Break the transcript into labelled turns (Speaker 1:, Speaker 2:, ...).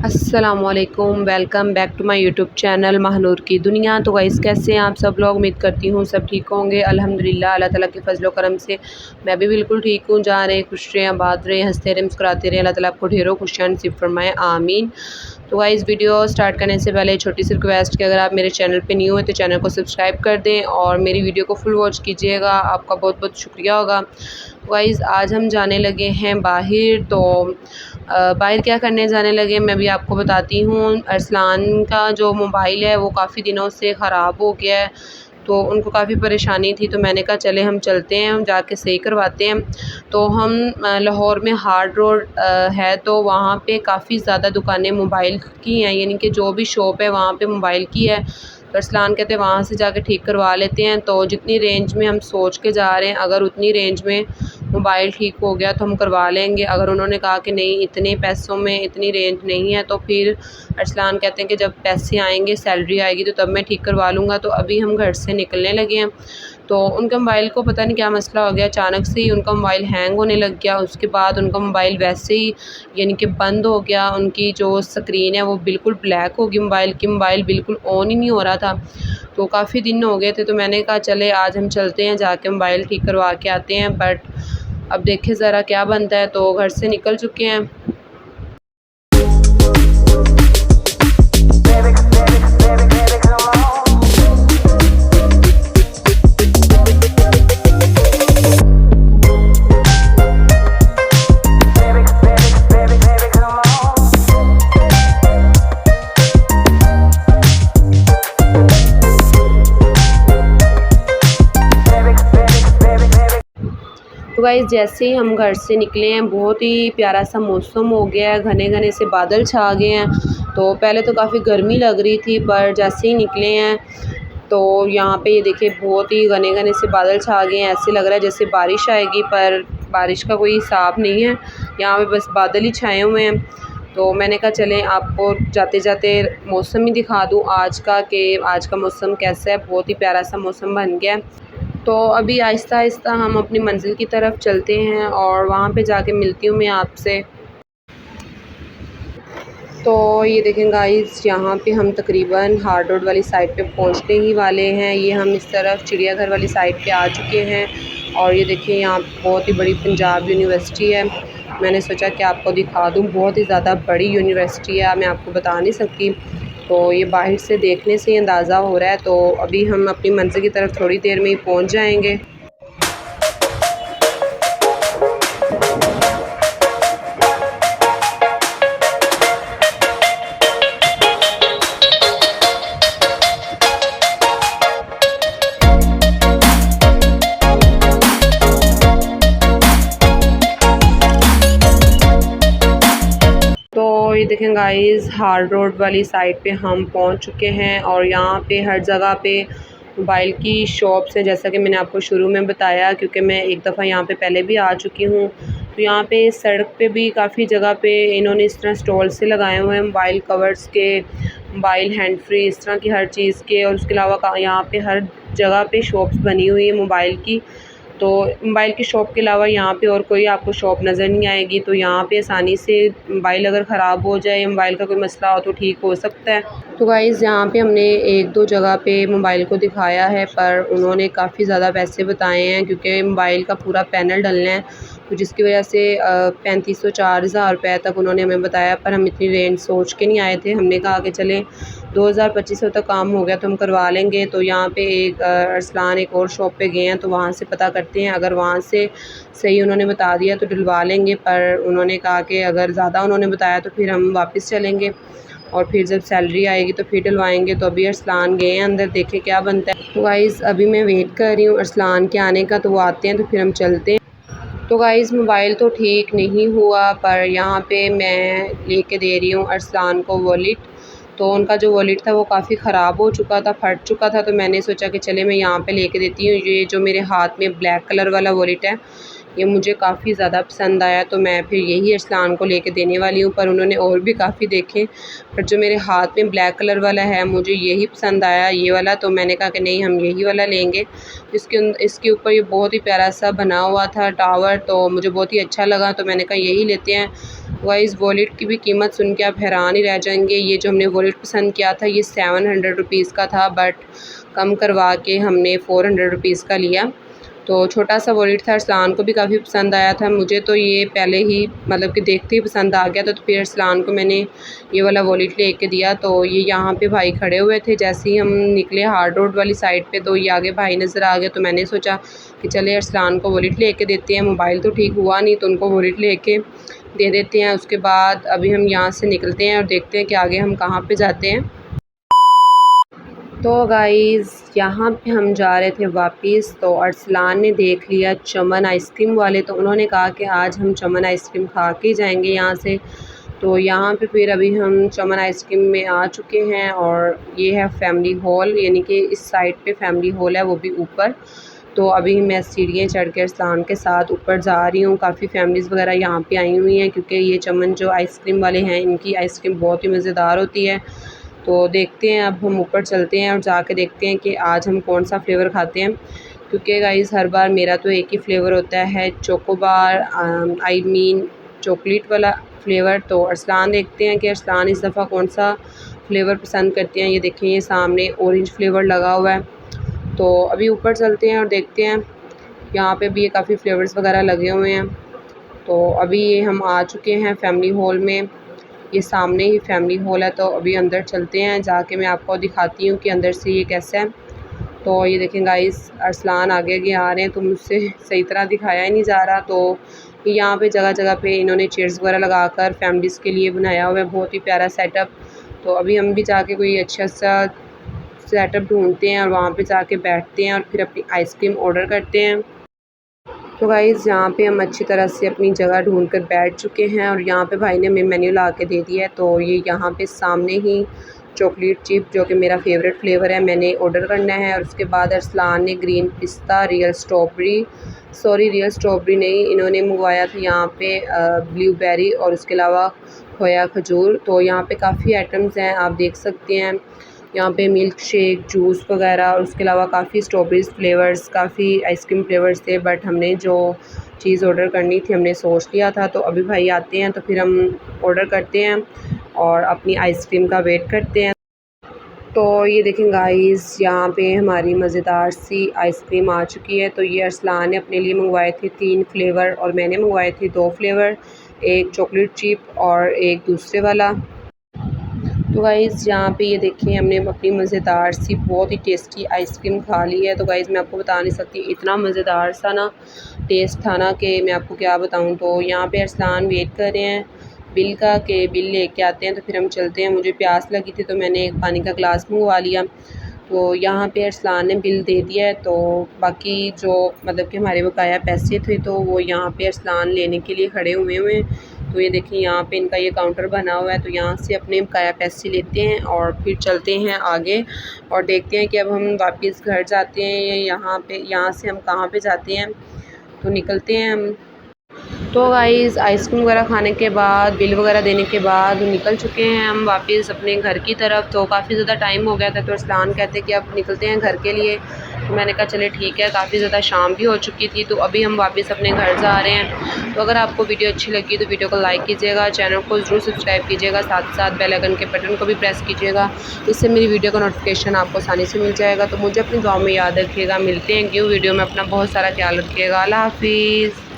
Speaker 1: अस्सलामुअलैकुम, welcome back to my YouTube channel Mahanoor की दुनिया। तो गाइस कैसे हैं आप सब लोग? उम्मीद करती हूँ सब ठीक होंगे। अल्हम्दुलिल्लाह अल्लाह ताला के फजल करम से मैं भी बिल्कुल ठीक हूँ। जहाँ रहे खुश रहें, आबाद रहें, हंसते रहें, मुस्कुराते रहें। अल्लाह ताला आपको ढेरों खुशियाँ नसीब फरमाए, आमीन। तो गाइस वीडियो स्टार्ट करने से पहले छोटी सी रिक्वेस्ट कि अगर आप मेरे चैनल पे न्यू हैं तो चैनल को सब्सक्राइब कर दें और मेरी वीडियो को फुल वॉच कीजिएगा, आपका बहुत बहुत शुक्रिया होगा। गाइस आज हम जाने लगे हैं बाहर। तो बाहर क्या करने जाने लगे मैं भी आपको बताती हूँ। अरसलान का जो मोबाइल है वो काफ़ी दिनों से ख़राब हो गया है, तो उनको काफ़ी परेशानी थी। तो मैंने कहा चले हम चलते हैं, हम जाके सही करवाते हैं। तो हम लाहौर में हार्ड रोड है, तो वहाँ पे काफ़ी ज़्यादा दुकानें मोबाइल की हैं, यानी कि जो भी शॉप है वहाँ पे मोबाइल की है। तो अरसलान कहते हैं वहाँ से जाके ठीक करवा लेते हैं। तो जितनी रेंज में हम सोच के जा रहे हैं, अगर उतनी रेंज में मोबाइल ठीक हो गया तो हम करवा लेंगे। अगर उन्होंने कहा कि नहीं इतने पैसों में इतनी रेंज नहीं है, तो फिर अरसलान कहते हैं कि जब पैसे आएंगे, सैलरी आएगी, तो तब मैं ठीक करवा लूँगा। तो अभी हम घर से निकलने लगे हैं। तो उनके मोबाइल को पता नहीं क्या मसला हो गया, अचानक से ही उनका मोबाइल हैंग होने लग गया। उसके बाद उनका मोबाइल वैसे ही यानी कि बंद हो गया। उनकी जो स्क्रीन है वो बिल्कुल ब्लैक हो गई मोबाइल की, मोबाइल बिल्कुल ऑन ही नहीं हो रहा था। तो काफ़ी दिन हो गए थे, तो मैंने कहा चले आज हम चलते हैं, जाके मोबाइल ठीक करवा के आते हैं। बट अब देखें ज़रा क्या बनता है। तो घर से निकल चुके हैं। तो गाइस जैसे ही हम घर से निकले हैं, बहुत ही प्यारा सा मौसम हो गया है, घने घने से बादल छा गए हैं। तो पहले तो काफ़ी गर्मी लग रही थी, पर जैसे ही निकले हैं तो यहाँ पे ये देखिए बहुत ही घने घने से बादल छा गए हैं। ऐसे लग रहा है जैसे बारिश आएगी, पर बारिश का कोई हिसाब नहीं है। यहाँ पे बस बादल ही छाए हुए हैं। तो मैंने कहा चलें आपको जाते जाते मौसम ही दिखा दूँ आज का, कि आज का मौसम कैसा है। बहुत ही प्यारा सा मौसम बन गया है। तो अभी आहिस्ता आहिस्ता हम अपनी मंज़िल की तरफ चलते हैं और वहाँ पे जाके मिलती हूँ मैं आपसे। तो ये देखें गाइस, यहाँ पे हम तकरीबन हार्ड रोड वाली साइड पे पहुँचने ही वाले हैं। ये हम इस तरफ चिड़ियाघर वाली साइड पे आ चुके हैं। और ये देखिए यहाँ बहुत ही बड़ी पंजाब यूनिवर्सिटी है। मैंने सोचा कि आपको दिखा दूँ, बहुत ही ज़्यादा बड़ी यूनिवर्सिटी है, मैं आपको बता नहीं सकती। तो ये बाहर से देखने से ही अंदाज़ा हो रहा है। तो अभी हम अपनी मंज़िल की तरफ थोड़ी देर में ही पहुँच जाएंगे। तो ये देखें गाइस, हार्ड रोड वाली साइड पे हम पहुंच चुके हैं और यहाँ पे हर जगह पे मोबाइल की शॉप्स हैं, जैसा कि मैंने आपको शुरू में बताया, क्योंकि मैं एक दफ़ा यहाँ पे पहले भी आ चुकी हूँ। तो यहाँ पे सड़क पे भी काफ़ी जगह पे इन्होंने इस तरह स्टॉल से लगाए हुए हैं, मोबाइल कवर्स के, मोबाइल हैंड फ्री, इस तरह की हर चीज़ के। और उसके अलावा यहाँ पे हर जगह पे शॉप्स बनी हुई है मोबाइल की। तो मोबाइल की शॉप के अलावा यहाँ पे और कोई आपको शॉप नज़र नहीं आएगी। तो यहाँ पे आसानी से मोबाइल अगर ख़राब हो जाए, मोबाइल का कोई मसला हो, तो ठीक हो सकता है। तो गाइज़ यहाँ पे हमने एक दो जगह पे मोबाइल को दिखाया है, पर उन्होंने काफ़ी ज़्यादा पैसे बताए हैं, क्योंकि मोबाइल का पूरा पैनल डलना है। तो जिसकी वजह से 3500-4000 रुपये तक उन्होंने हमें बताया, पर हम इतनी रेंज सोच के नहीं आए थे। हमने कहा कि चलें 2000-2500 तक काम हो गया तो हम करवा लेंगे। तो यहाँ पे एक अरसलान एक और शॉप पे गए हैं, तो वहाँ से पता करते हैं। अगर वहाँ से सही उन्होंने बता दिया तो डलवा लेंगे, पर उन्होंने कहा कि अगर ज़्यादा उन्होंने बताया तो फिर हम वापस चलेंगे और फिर जब सैलरी आएगी तो फिर डलवाएंगे। तो अभी अरसलान गए हैं अंदर, देखें क्या बनता है। तो गाइज़ अभी मैं वेट कर रही हूँ अरसलान के आने का, तो वो आते हैं तो फिर हम चलते हैं। तो गाइज़ मोबाइल तो ठीक नहीं हुआ, पर यहाँ पे मैं लेके दे रही हूँ अरसलान को वॉलेट। तो उनका जो वॉलेट था वो काफ़ी ख़राब हो चुका था, फट चुका था। तो मैंने सोचा कि चले मैं यहाँ पे लेके देती हूँ। ये जो मेरे हाथ में ब्लैक कलर वाला वॉलेट है, ये मुझे काफ़ी ज़्यादा पसंद आया, तो मैं फिर यही अरसलान को लेके देने वाली हूँ। पर उन्होंने और भी काफ़ी देखे, पर जो मेरे हाथ में ब्लैक कलर वाला है मुझे यही पसंद आया, ये वाला। तो मैंने कहा कि नहीं, हम यही वाला लेंगे। इसके ऊपर ये बहुत ही प्यारा सा बना हुआ था टावर, तो मुझे बहुत ही अच्छा लगा, तो मैंने कहा यही लेते हैं। गाइस, वॉलेट की भी कीमत सुन के आप हैरान ही रह जाएंगे। ये जो हमने वॉलेट पसंद किया था ये 700 रुपीज़ का था, बट कम करवा के हमने 400 रुपीज़ का लिया। तो छोटा सा वॉलेट था, अरसलान को भी काफ़ी पसंद आया था। मुझे तो ये पहले ही मतलब कि देखते ही पसंद आ गया था, तो फिर अरसलान को मैंने ये वाला वॉलेट ले के दिया। तो ये यहाँ पे भाई खड़े हुए थे, जैसे ही हम निकले हार्ड रोड वाली साइड पे, तो ये आगे भाई नज़र आ गए। तो मैंने सोचा कि चले अरसलान को वॉलेट ले के देते हैं, मोबाइल तो ठीक हुआ नहीं, तो उनको वॉलेट ले के दे देते हैं। उसके बाद अभी हम यहाँ से निकलते हैं और देखते हैं कि आगे हम कहाँ पे जाते हैं। तो गाइज़, यहाँ पे हम जा रहे थे वापस, तो अरसलान ने देख लिया चमन आइसक्रीम वाले, तो उन्होंने कहा कि आज हम चमन आइसक्रीम खा के जाएंगे यहाँ से। तो यहाँ पे फिर अभी हम चमन आइसक्रीम में आ चुके हैं, और ये है फैमिली हॉल, यानी कि इस साइड पे फैमिली हॉल है, वो भी ऊपर। तो अभी मैं सीढ़ियाँ चढ़ के अरसलान के साथ ऊपर जा रही हूँ। काफ़ी फैमिलीज़ वगैरह यहाँ पे आई हुई हैं, क्योंकि ये चमन जो आइसक्रीम वाले हैं इनकी आइसक्रीम बहुत ही मज़ेदार होती है। तो देखते हैं, अब हम ऊपर चलते हैं और जाके देखते हैं कि आज हम कौन सा फ्लेवर खाते हैं। क्योंकि गाइस, हर बार मेरा तो एक ही फ्लेवर होता है, चोकोबार, आई मीन चॉकलेट वाला फ्लेवर। तो अरसलान देखते हैं कि अरसलान इस दफ़ा कौन सा फ्लेवर पसंद करते हैं। ये देखें, ये सामने ऑरेंज फ्लेवर लगा हुआ है। तो अभी ऊपर चलते हैं और देखते हैं, यहाँ पे भी ये काफ़ी फ्लेवर्स वगैरह लगे हुए हैं। तो अभी ये हम आ चुके हैं फैमिली हॉल में, ये सामने ही फैमिली हॉल है। तो अभी अंदर चलते हैं, जाके मैं आपको दिखाती हूँ कि अंदर से ये कैसा है। तो ये देखें गाइस, अरसलान आगे आगे आ रहे हैं, तो मुझसे सही तरह दिखाया ही नहीं जा रहा। तो यहाँ पे जगह जगह पे इन्होंने चेयर्स वगैरह लगाकर फैमिलीज़ के लिए बनाया हुआ है, बहुत ही प्यारा सेटअप। तो अभी हम भी जाके कोई अच्छा सा सेटअप ढूंढते हैं और वहाँ पे जाके बैठते हैं और फिर अपनी आइसक्रीम ऑर्डर करते हैं। तो गाइज़, यहाँ पे हम अच्छी तरह से अपनी जगह ढूंढ कर बैठ चुके हैं, और यहाँ पे भाई ने हमें मेन्यू ला के दे दिया है। तो ये यहाँ पे सामने ही चॉकलेट चिप, जो कि मेरा फेवरेट फ्लेवर है, मैंने ऑर्डर करना है। और उसके बाद अरसलान ने ग्रीन पिस्ता, रियल स्ट्रॉबेरी नहीं, इन्होंने मंगवाया था यहाँ पे ब्लूबेरी और उसके अलावा खोया खजूर। तो यहाँ पे काफ़ी आइटम्स हैं, आप देख सकते हैं। यहाँ पे मिल्क शेक, जूस वगैरह, और उसके अलावा काफ़ी स्ट्रॉबेरीज़ फ्लेवर्स, काफ़ी आइसक्रीम फ्लेवर्स थे। बट हमने जो चीज़ ऑर्डर करनी थी हमने सोच लिया था। तो अभी भाई आते हैं तो फिर हम ऑर्डर करते हैं और अपनी आइसक्रीम का वेट करते हैं। तो ये देखें गाइस, यहाँ पे हमारी मज़ेदार सी आइसक्रीम आ चुकी है। तो ये अरसलान ने अपने लिए मंगवाए थे 3 फ्लेवर, और मैंने मंगवाए थे 2 फ्लेवर, एक चॉकलेट चिप और एक दूसरे वाला। तो गाइज़, यहाँ पे ये देखें, हमने अपनी मज़ेदार सी बहुत ही टेस्टी आइसक्रीम खा ली है। तो गाइज़, मैं आपको बता नहीं सकती, इतना मज़ेदार सा ना टेस्ट था ना कि मैं आपको क्या बताऊँ। तो यहाँ पे अरसलान वेट कर रहे हैं बिल का, कि बिल लेके आते हैं तो फिर हम चलते हैं। मुझे प्यास लगी थी तो मैंने एक पानी का गिलास मंगवा लिया। तो यहाँ पे अरसलान ने बिल दे दिया है। तो बाकी जो मतलब कि हमारे बकाया पैसे थे, तो वो यहाँ पे अरसलान लेने के लिए खड़े हुए हैं। तो ये देखिए, यहाँ पे इनका ये काउंटर बना हुआ है, तो यहाँ से अपने बकाया पैसे लेते हैं और फिर चलते हैं आगे और देखते हैं कि अब हम वापस घर जाते हैं या यहाँ से हम कहाँ पे जाते हैं। तो निकलते हैं हम। तो गाइज़, आइसक्रीम वगैरह खाने के बाद, बिल वगैरह देने के बाद निकल चुके हैं हम वापस अपने घर की तरफ। तो काफ़ी ज़्यादा टाइम हो गया था, तो अरसलान कहते कि अब निकलते हैं घर के लिए। तो मैंने कहा चले ठीक है, काफ़ी ज़्यादा शाम भी हो चुकी थी। तो अभी हम वापस अपने घर जा रहे हैं। तो अगर आपको वीडियो अच्छी लगी तो वीडियो को लाइक कीजिएगा, चैनल को ज़रूर सब्सक्राइब कीजिएगा, साथ ही साथ बेल आइकन के बटन को भी प्रेस कीजिएगा। इससे मेरी वीडियो का नोटिफिकेशन आपको आसानी से मिल जाएगा। तो मुझे अपनी दुआ में याद रखिएगा। मिलते हैं न्यू वीडियो में, अपना बहुत सारा ख्याल रखिएगा। अल्लाह हाफिज़।